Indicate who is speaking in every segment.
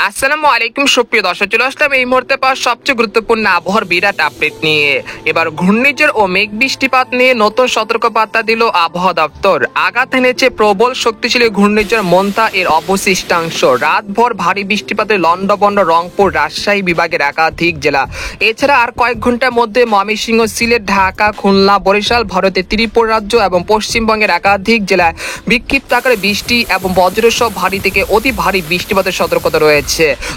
Speaker 1: আসসালামু আলাইকুম সুপ্রিয় দর্শক, চলে আসলাম এই মুহূর্তে পাওয়া সবচেয়ে গুরুত্বপূর্ণ আবহাওয়ার বিরাট আপডেট নিয়ে। এবার ঘূর্ণিঝড় ও মেঘ বৃষ্টিপাত নিয়ে নতুন সতর্কবার্তা দিল আবহাওয়া দপ্তর। আঘাত এনেছে প্রবল শক্তিশালী ঘূর্ণিঝড় মন্থা এর অবশিষ্টাংশ। রাতভর ভারী বৃষ্টিপাতে লন্ডভন্ড রংপুর রাজশাহী বিভাগের একাধিক জেলা। এছাড়া আর কয়েক ঘন্টার মধ্যে ময়মনসিংহ, সিলেট, ঢাকা, খুলনা, বরিশাল, ভারতের ত্রিপুরা রাজ্য এবং পশ্চিমবঙ্গের একাধিক জেলায় বিক্ষিপ্ত আকারে বৃষ্টি এবং বজ্রসহ ভারী থেকে অতি ভারী বৃষ্টিপাতের সতর্কতা রয়েছে।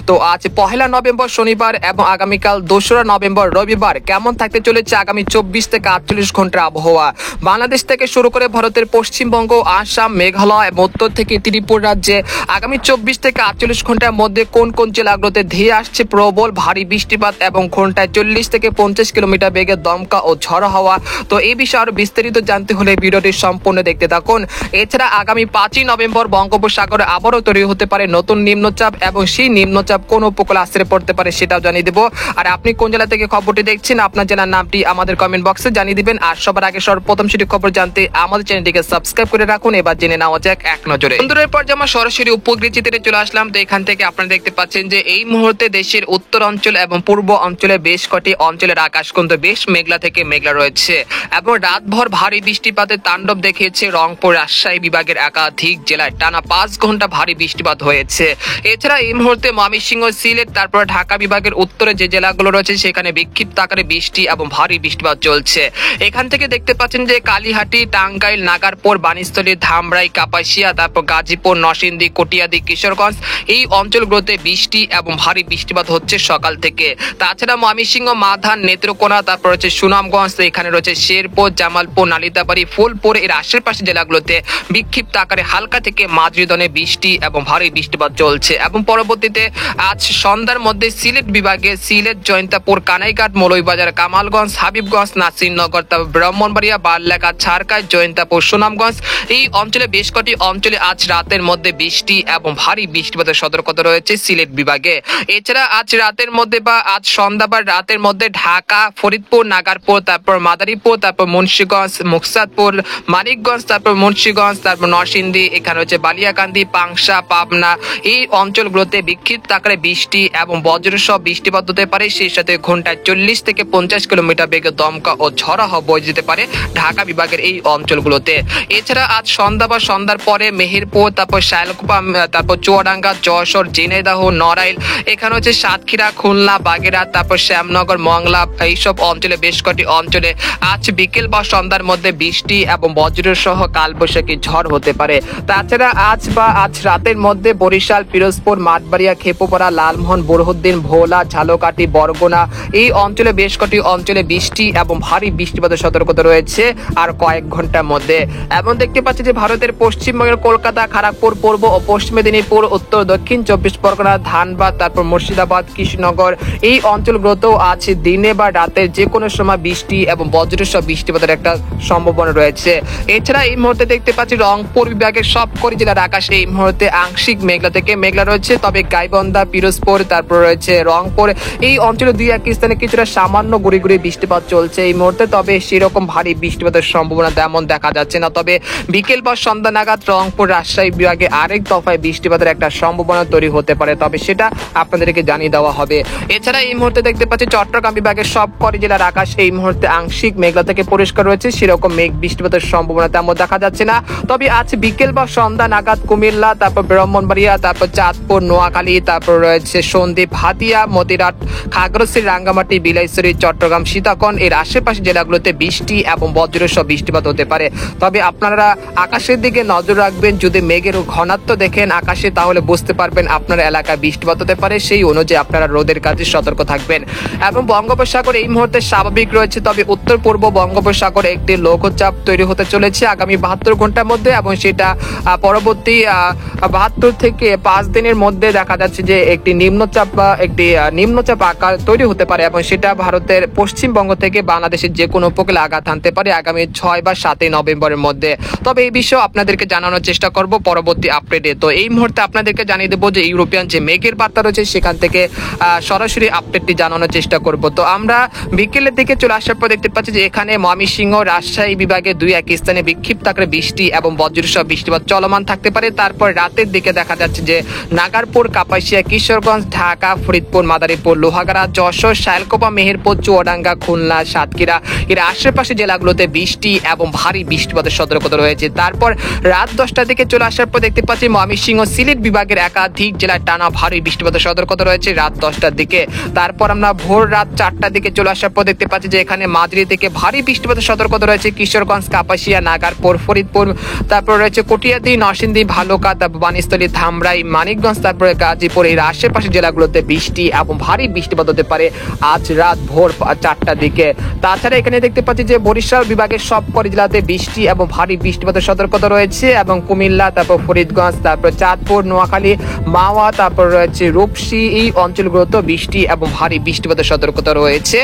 Speaker 1: তো আজ 1 নভেম্বর শনিবার এবং আগামীকাল 2 নভেম্বর রবিবার কেমন থাকতে চলেছে আগামী 24 থেকে 48 ঘন্টার আবহাওয়া। বাংলাদেশ থেকে শুরু করে ভারতের পশ্চিমবঙ্গ, আসাম, মেঘালয় এবং উত্তর থেকে ত্রিপুরা রাজ্যে আগামী 24 থেকে 48 ঘন্টার মধ্যে কোন কোন জেলাগুলোতে ধেয়ে আসছে প্রবল ভারী বৃষ্টিপাত এবং ঘন্টায় 40 থেকে 50 কিলোমিটার বেগে দমকা ও ঝড়ো হাওয়া। তো এই বিষয়ে আরো বিস্তারিত জানতে হলে ভিডিওটি সম্পূর্ণ দেখতে থাকুন। এছাড়া আগামী 5 নভেম্বর বঙ্গোপসাগরে আবারও তৈরি হতে পারে নতুন নিম্নচাপ এবং সেই নিম্নচাপ কোন উপকূলে আশ্রে পড়তে পারে সেটাও জানিয়ে দেবো। আর আপনি কোন জেলা থেকে খবরটি দেখছেন, আপনার জেলার নামটি আমাদের কমেন্ট বক্সে জানিয়ে দিবেন। আর সবার আগে সর্বপ্রথম সেটি খবর জানতে আমাদের চ্যানেলটিকে সাবস্ক্রাইব করে রাখুন। এবার জেনে নেওয়া যাক এক নজরে। বন্ধুদের পর আমরা সরাসরি উপগ্রহ চিত্রে চলে আসলাম। তো এখান থেকে আপনারা দেখতে পাচ্ছেন যে এই মুহূর্তে দেশের উত্তর অঞ্চল এবং পূর্ব অঞ্চলে বেশ কটি অঞ্চলের আকাশ কিন্তু বেশ মেঘলা থেকে মেঘলা রয়েছে এবং রাতভর ভারী বৃষ্টিপাতের তাণ্ডব দেখিয়েছে রংপুর রাজশাহী বিভাগের একাধিক জেলায় টানা 5 ঘন্টা ভারী বৃষ্টিপাত হয়েছে। এছাড়া এই মুহূর্তে ময়মনসিংহ, সিলেট, তারপর ঢাকা বিভাগের উত্তরে যে জেলাগুলো রয়েছে সেখানে বিক্ষিপ্ত আকারে বৃষ্টি এবং ভারী বৃষ্টিপাত চলছে। এখান থেকে দেখতে পাচ্ছেন যে কালীহাটি, টাঙ্গাইল, নাগারপুর, বাণীস্থলী, ধামরাই, কাপাসিয়া, তারপর গাজীপুর, নরসিংদী, কটিয়াদি, কিশোরগঞ্জ এই অঞ্চলগুলোতে বৃষ্টি এবং ভারী বৃষ্টিপাত হচ্ছে সকাল থেকে। তাছাড়া ময়মনসিংহ, মাধান, নেত্রকোনা, তারপর রয়েছে সুনামগঞ্জ, এখানে রয়েছে শেরপুর, জামালপুর, নালিতাবাড়ি, ফুলপুর এর আশেপাশে জেলাগুলোতে বিক্ষিপ্ত আকারে হালকা থেকে মাঝারি ধরনের বৃষ্টি এবং ভারী বৃষ্টিপাত চলছে। এবং পরবর্তীতে আজ সন্ধ্যার মধ্যে সিলেট বিভাগে সিলেট, জয়ন্তাপুর, কানাইঘাট, মৌলভীবাজার, কামালগঞ্জ, হাবিবগঞ্জ, নাসিরনগর, তারপর ব্রাহ্মণবাড়িয়া, বারলেখা, ঝাড়খাই, জয়ন্তাপুর, সুনামগঞ্জ এই অঞ্চলে বেশ কটি অঞ্চলে আজ রাতের মধ্যে বৃষ্টি এবং ভারী বৃষ্টিপাতের সতর্কতা রয়েছে সিলেট বিভাগে। এছাড়া আজ রাতের মধ্যে বা আজ সন্ধ্যা বা রাতের মধ্যে ঢাকা, ফরিদপুর, নাগারপুর, তারপর মাদারীপুর, তারপর মুন্সিগঞ্জ, মুকসাদপুর, মানিকগঞ্জ, তারপর মুন্সিগঞ্জ, তারপর নরসিংদী, এখানে হচ্ছে বালিয়াকান্দি, পাংশা, পাবনা এই অঞ্চলগুলোতে বিক্ষিপ্ত আকারে বৃষ্টি এবং বজ্রসহ বৃষ্টিপাত হতে পারে। সেই সাথে ঘন্টায় 40 থেকে 50 কিলোমিটার বেগে দমকা ও ঝড়ো হাওয়া বয়ে যেতে পারে ঢাকা বিভাগের এই অঞ্চলগুলোতে। এছাড়া আজ সন্ধ্যা বা সন্ধ্যার পরে মেহেরপুর, তারপর শায়লকুপা, তারপর চুয়াডাঙ্গা, যশোর, ঝিনাইদহ, নড়াইল, এখানে হচ্ছে সাতক্ষীরা, খুলনা, বাগেরহাট, তারপর শ্যামনগর, মংলা এইসব অঞ্চলে বেশ কটি অঞ্চলে আজ বিকেল বা সন্ধ্যার মধ্যে বৃষ্টি এবং বজ্রসহ কালবৈশাখী ঝড় হতে পারে। তাছাড়া আজ রাতের মধ্যে বরিশাল, পিরোজপুর, মাঠবাড়িয়া, খেপুপাড়া, লালমোহন, বুরহুদ্দিন, ভোলা, ঝালকাঠি, বরগুনা এই অঞ্চলে বেশ কটি অঞ্চলে বৃষ্টি এবং ভারী বৃষ্টিপাতের সতর্কতা রয়েছে আর কয়েক ঘন্টার মধ্যে। এবং দেখতে পাচ্ছি যে ভারতের পশ্চিমবঙ্গের কলকাতা, খড়গপুর, পূর্ব ও পশ্চিম মেদিনীপুর, উত্তর দক্ষিণ 24 পরগনা, ধানবাদ, তারপর মুর্শিদাবাদ, কৃষ্ণনগর এই অঞ্চলগুলোতেও আজ দিনে বা রাতে যে কোনো সময় বৃষ্টি এবং বজ্রসহ বৃষ্টিপাতের একটা সম্ভাবনা রয়েছে। এছাড়া এই মুহূর্তে দেখতে পাচ্ছি রংপুর বিভাগের সবকটি জেলার আকাশ এই মুহূর্তে আংশিক মেঘলা থেকে মেঘলা রয়েছে। তবে গাইবান্ধা, পিরোজপুর, তারপর রয়েছে রংপুর এই অঞ্চলে দুই এক স্থানে কিছুটা সামান্য গুড়ি গুড়ি বৃষ্টিপাত চলছে এই মুহূর্তে। তবে সেরকম ভারী বৃষ্টিপাতের সম্ভাবনা তেমন দেখা যাচ্ছে না। তবে বিকেল বা সন্ধ্যা নাগাদ রংপুর, রাজশাহী বিভাগে আরেক দফায় বৃষ্টিপাতের একটা সম্ভাবনা তৈরি হতে পারে, তবে সেটা আপনাদেরকে জানিয়ে দেওয়া হবে। এছাড়া এই মুহূর্তে দেখতে পাচ্ছি চট্টগ্রাম বিভাগের সবকটি জেলার আকাশ এই মুহূর্তে আংশিক মেঘলা থেকে পরিষ্কার রয়েছে, সেরকম মেঘ বৃষ্টিপাতের সম্ভাবনা তেমন দেখা যাচ্ছে না। তবে আজ বিকেল বা সন্ধ্যা নাগাদ কুমিল্লা, তারপর ব্রাহ্মণবাড়িয়া, তারপর চাঁদপুর, নোয়াখালী, তারপর রয়েছে সন্দ্বীপ, হাতিয়া, মতিরাট, খাগড়াছড়ি, রাঙ্গামাটি, বিলাইছড়ি, চট্টগ্রাম, সীতাকুণ্ড এর আশেপাশে জেলাগুলোতে বৃষ্টি এবং বজ্রসহ বৃষ্টিপাত হতে পারে। তবে আপনারা আকাশের দিকে নজর রাখবেন, যদি মেঘের ঘনত্ব দেখেন আকাশে তাহলে বুঝতে পারবেন আপনার এলাকায় বৃষ্টিপাত হতে পারে, সেই অনুযায়ী আপনারা রোদের কাজে সতর্ক থাকবেন। এবং বঙ্গোপসাগর এই মুহূর্তে স্বাভাবিক রয়েছে, তবে উত্তর পূর্ব বঙ্গোপসাগরে একটি লঘুচাপ তৈরি হতে চলেছে আগামী 72 ঘন্টার মধ্যে এবং সেটা পরবর্তী 72 থেকে 5 দিনের মধ্যে দেখা যাচ্ছে যে একটি নিম্নচাপ আকার তৈরি হতে পারে এবং সেটা ভারতের পশ্চিমবঙ্গ থেকে বাংলাদেশের যে কোনো উপকূলে আঘাত হানতে পারে আগামী 6 বা 7 নভেম্বরের মধ্যে। তবে এই বিষয়ে আপনাদেরকে জানানোর চেষ্টা করব পরবর্তী আপডেটে। তো এই মুহূর্তে আপনাদেরকে জানিয়ে দেবো যে ইউরোপিয়ান যে মেঘের বার্তা রয়েছে সেখান থেকে সরাসরি আপডেটটি জানানোর চেষ্টা করব। তো আমরা বিকেলের দিকে চলে আসার পর দেখতে পাচ্ছি যে এখানে ময়মনসিংহ, রাজশাহী বিভাগে দুই এক স্থানে বিক্ষিপ্ত আকারে বৃষ্টি এবং বজ্রসহ বৃষ্টিপাত চলমান থাকতে পারে। তারপর রাতের দিকে দেখা যাচ্ছে যে নাগারপুর, কাপাসিয়া, কিশোরগঞ্জ, ঢাকা, ফরিদপুর, মাদারীপুর, লোহাগাড়া, যশোর, শায়লকোপা, মেহেরপুর, চুয়াডাঙ্গা, খুলনা, সাতক্ষীরা এর আশেপাশে জেলাগুলোতে বৃষ্টি এবং ভারী বৃষ্টিপাতের সতর্কতা রয়েছে। তারপর রাত 10টার দিকে চলে আসার পর দেখতে পাচ্ছি ময়মনসিংহ, সিলেট বিভাগের একাধিক জেলায় টানা ভারী বৃষ্টিপাতের সতর্কতা রয়েছে রাত 10টার দিকে। তারপর আমরা ভোর রাত 4টার দিকে চলে আসার পর দেখতে পাচ্ছি যে এখানে মাঝারি থেকে ভারী বৃষ্টিপাতের সতর্কতা রয়েছে কিশোরগঞ্জ, কাপাসিয়া, নাগারপুর, ফরিদপুর, তারপর রয়েছে কটিয়াদি, নরসিংদী, ভালুকা, তারপর বানিস্থলী, ধামরাই, মানিকগঞ্জ, তারপরে গাজীপুর এর আশেপাশে জেলাগুলোতে বৃষ্টি এবং ভারী বৃষ্টিপাত হতে পারে আজ রাত ভোর 4টার দিকে। তাছাড়া এখানে দেখতে পাচ্ছি যে বরিশাল বিভাগের সবকটি জেলাতে বৃষ্টি এবং ভারী বৃষ্টিপাতের সতর্কতা রয়েছে এবং কুমিল্লা, তারপর ফরিদগঞ্জ, তারপর চাঁদপুর, নোয়াখালী, মাওয়া, তারপর রয়েছে রূপসী এই অঞ্চলগুলোতে বৃষ্টি এবং ভারী বৃষ্টিপাতের সতর্কতা রয়েছে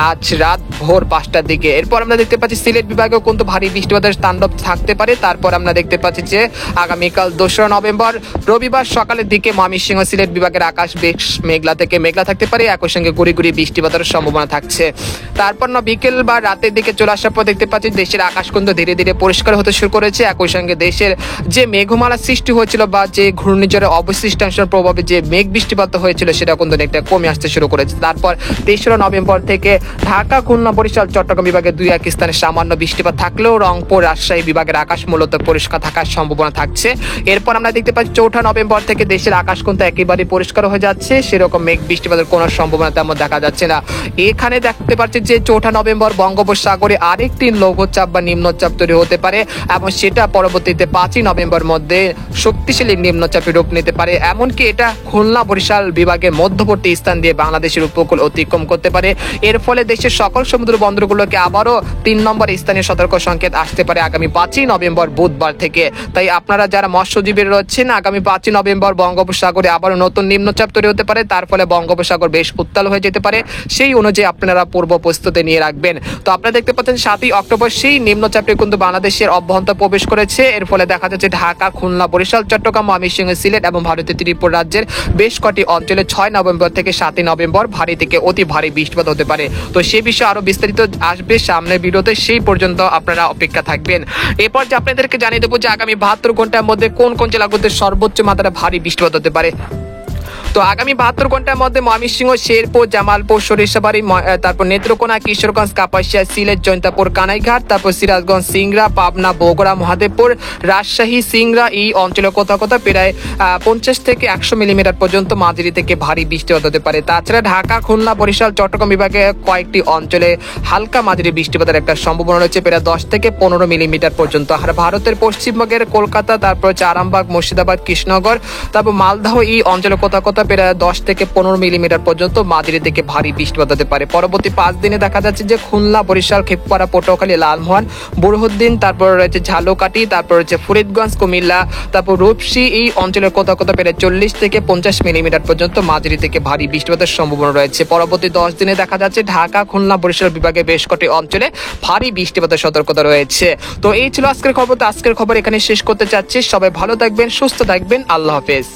Speaker 1: আজ রাত ভোর 5টার দিকে। এরপর আমরা দেখতে পাচ্ছি সিলেট বিভাগেও কিন্তু ভারী বৃষ্টিপাতের তাণ্ডব থাকতে পারে। তারপর আমরা দেখতে পাচ্ছি যে আগামীকাল 2রা নভেম্বর রবিবার সকালের দিকে ময়মনসিংহ, সিলেট বিভাগের আকাশ বেশ মেঘলা থেকে মেঘলা থাকতে পারে, একই সঙ্গে গুড়ি গুড়ি বৃষ্টিপাতের সম্ভাবনা থাকছে। তারপর বিকেল বা রাতের দিকে চলে আসার পর দেখতে পাচ্ছি দেশের আকাশ কিন্তু ধীরে ধীরে পরিষ্কার হতে শুরু করেছে, একই সঙ্গে দেশের যে মেঘমালা সৃষ্টি হয়েছিল বা যে ঘূর্ণিঝড়ের অবশিষ্টাংশের প্রভাবে যে মেঘ বৃষ্টিপাত হয়েছিল সেটা কিন্তু অনেকটা কমে আসতে শুরু করেছে। তারপর 3রা নভেম্বর থেকে ঢাকা, খুলনা, বরিশাল, চট্টগ্রাম বিভাগের 2-1 স্থানে সামান্য বৃষ্টিপাত থাকলেও রংপুর, রাজশাহী বিভাগের আকাশ মূলত পরিষ্কার থাকার সম্ভাবনা থাকছে। এরপর আমরা দেখতে পাচ্ছি 4ঠা নভেম্বর থেকে দেশের আকাশ কিন্তু একেবারে পরিষ্কার হয়ে যাচ্ছে, সেরকম মেঘ বৃষ্টিপাতের কোনো সম্ভাবনা তেমন দেখা যাচ্ছে না। এখানে দেখতে পাচ্ছি যে 4ঠা নভেম্বর বঙ্গোপসাগরে আরেকটি লঘুচাপ বা নিম্নচাপ তৈরি হতে পারে এবং সেটা পরবর্তীতে 5ই নভেম্বর মধ্যে শক্তিশালী নিম্নচাপে রূপ নিতে পারে। এমনকি এটা খুলনা, বরিশাল বিভাগের মধ্যবর্তী স্থান দিয়ে বাংলাদেশের উপকূল অতিক্রম করতে পারে। এর ফলে দেশের সকল সমুদ্র বন্দরগুলোকে আবারও 3 নম্বর স্থানীয় সতর্ক সংকেত আসতে পারে আগামী 5ই নভেম্বর বুধবার থেকে। তাই আপনারা যারা মৎস্যজীবী রয়েছেন আগামী 5ই নভেম্বর বঙ্গোপসাগরে আবারও নতুন নিম্নচাপ তৈরি হতে পারে, তার ফলে বঙ্গোপসাগর বেশ উত্তাল হয়ে যেতে পারে। সেই অনুযায়ী আপনারা পূর্ব প্রস্তুতি নিয়ে রাখবেন। তো আপনারা দেখতে পাচ্ছেন 7ই অক্টোবর সেই নিম্নচাপটি কিন্তু বাংলাদেশের অভ্যন্তর প্রবেশ করেছে। এর ফলে দেখা যাচ্ছে ঢাকা, খুলনা, বরিশাল, চট্টগ্রাম, ময়মনসিংহ, সিলেট এবং ভারতের ত্রিপুরা রাজ্যের বেশ কটি অঞ্চলে 6 নভেম্বর থেকে 7ই নভেম্বর ভারী থেকে অতি ভারী বৃষ্টিপাত হতে পারে। তো সেই বিষয়ে আরো বিস্তারিত আসবে সামনের ভিডিওতে, সেই পর্যন্ত আপনারা অপেক্ষা থাকবেন। এরপর যে আপনাদেরকে জানিয়ে দেবো যে আগামী 72 ঘন্টার মধ্যে কোন কোন জেলাগুলোতে সর্বোচ্চ মাত্রায় ভারী বৃষ্টিপাত হতে পারে। তো আগামী 72 ঘন্টার মধ্যে ময়মনসিংহ, শেরপুর, জামালপুর, সরিষাবাড়ি, তারপর নেত্রকোনা, কিশোরগঞ্জ, কাপাসিয়া, সিলেট, জৈন্তাপুর, কানাইঘাট, তারপর সিরাজগঞ্জ, সিংড়া, পাবনা, বগুড়া, মহাদেবপুর, রাজশাহী, সিংড়া এই অঞ্চলে কোথাও কোথাও প্রায় 50 থেকে 100 মিলিমিটার পর্যন্ত মাঝারি থেকে ভারী বৃষ্টিপাত হতে পারে। তাছাড়া ঢাকা, খুলনা, বরিশাল, চট্টগ্রাম বিভাগে কয়েকটি অঞ্চলে হালকা মাঝারি বৃষ্টিপাতের একটা সম্ভাবনা রয়েছে প্রায় 10 থেকে 15 মিলিমিটার পর্যন্ত। আর ভারতের পশ্চিমবঙ্গের কলকাতা, তারপর হচ্ছে আরামবাগ, মুর্শিদাবাদ, কৃষ্ণনগর, তারপর মালদহ এই অঞ্চলে কোথাও কোথাও প্রায় 10 থেকে 15 মিলিমিটার পর্যন্ত মাঝারি থেকে ভারী বৃষ্টিপাত হতে পারে। পরবর্তী 5 দিনে দেখা যাচ্ছে যে খুলনা, বরিশাল, ক্ষেপপাড়া, পটুয়াখালী, লালমোহন, বুরহুদ্দিন, তারপর রয়েছে ঝালকাঠি, তারপর রয়েছে ফরিদগঞ্জ, কুমিল্লা, তারপর রূপসী এই অঞ্চলের কোথাও কোথাও প্রায় 40 থেকে 50 মিলিমিটার পর্যন্ত মাঝারি থেকে ভারী বৃষ্টিপাতের সম্ভাবনা রয়েছে। পরবর্তী 10 দিনে দেখা যাচ্ছে ঢাকা, খুলনা, বরিশাল বিভাগে বেশ কটি অঞ্চলে ভারী বৃষ্টিপাতের সতর্কতা রয়েছে। তো এই ছিল আজকের খবর। তো আজকের খবর এখানে শেষ করতে চাচ্ছি। সবাই ভালো থাকবেন, সুস্থ থাকবেন, আল্লাহ হাফেজ।